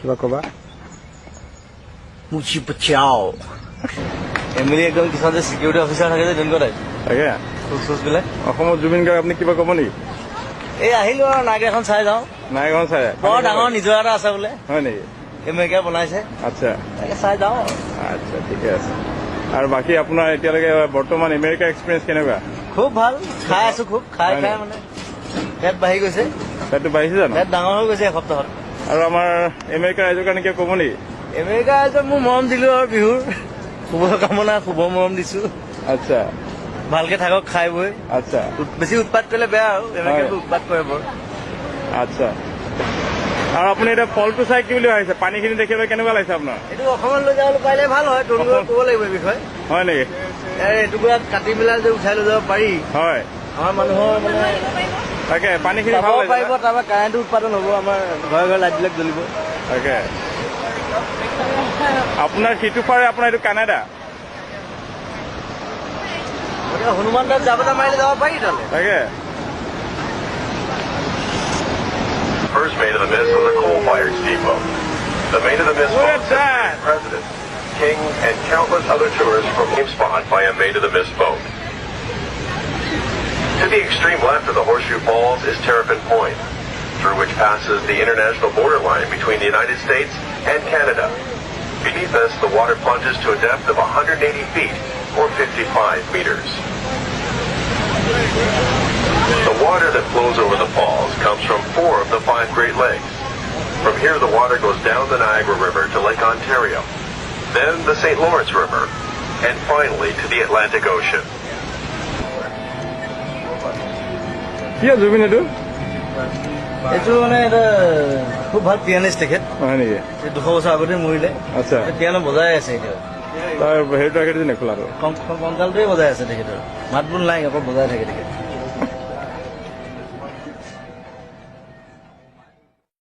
কিবা ক'বা মুচি পচাও এমএলএ একদম কিছুমান যে সিকিউৰিটি অফিচাৰ থাকে যে তেনেকুৱা টাইপ তাকে খোজ বিলাক অসমত জুবিন গাৰ্গ আপুনি কিবা ক'ব নেকি এই আহিলো আৰু নাগ এখন চাই যাওঁ নাইখন চাই বৰ ডাঙৰ নিজৰ এটা আছে বোলে হয় নেকি এমেৰিকা বনাইছে আচ্ছা তাকে চাই যাওঁ আচ্ছা ঠিকে আছে আৰু বাকী আপোনাৰ এতিয়ালৈকে বৰ্তমান আমেৰিকা এক্সপিৰিয়েঞ্চ কেনেকুৱা খুব ভাল খাই আছো খুব খাই মানে পেট বাঢ়ি গৈছে পেটটো বাঢ়িছে জানো পেট ডাঙৰ হৈ গৈছে এসপ্তাহত আৰু আমাৰ আমেৰিকা ৰাইজৰ কাৰণে কিবা ক'ব নেকি আমেৰিকা ৰাইজক মোৰ মৰম দিলো আৰু বিহুৰ শুভকামনা শুভ মৰম দিছো আচ্ছা ভালকে থাকক খাই বৈ আচ্ছা বেছি উৎপাত কৰিলে বেয়া আৰু আমেৰিকাটো উৎপাত কৰে বৰ আচ্ছা আৰু আপুনি এতিয়া ফলটো চাই কি বুলি ভাবিছে পানীখিনি দেখিবলৈ কেনেকুৱা লাগিছে আপোনাৰ এইটো অসমত লৈ যাবলৈ পাৰিলে ভাল হয় তৰুণক ক'ব লাগিব এই বিষয়ে হয় নেকি এইটুকুৰা কাটি পেলাই যে উঠাই লৈ যাব পাৰি হয় আমাৰ মানুহৰ মানে তাকে পানীখিনি চাব ভাল পাৰিব তাৰপৰা কাৰেণ্টটো উৎপাদন হ'ব আমাৰ ঘৰে ঘৰে লাইটবিলাক জ্বলিব তাকে আপোনাৰ সিটো পাৰে আপোনাৰ এইটো কানাডা গতিকে হনুমান দাস জাবতা মাৰিলে যাব পাৰি তালৈ তাকে First Maid of the Mist was a coal-fired steamboat. The Maid of the Mist Look boat at took that! the President, King, and countless other tourists from same spot by a Maid of the Mist boat. To the extreme left of the Horseshoe Falls is Terrapin Point, through which passes the international borderline between the United States and Canada. Beneath us, the water plunges to a depth of 180 feet, or 55 meters. The water that flows over the falls comes from 4 of the 5 Great Lakes. From here, the water goes down the Niagara River to Lake Ontario, then the St. Lawrence River, and finally to the Atlantic Ocean. কি জুবিন এইটো এইটো মানে এটা খুব ভাল পিয়ানিষ্ট তেখেত হয় নেকি 200 বছৰ আগতে মৰিলে আচ্ছা পিয়ানো বজাই আছে এতিয়া তাৰ হেৰিটো ৰাখি দিছে নে খোলাটো কংকালটোৱে বজাই আছে তেখেতৰ মাত বোল নাই অকল বজাই থাকে তেখেত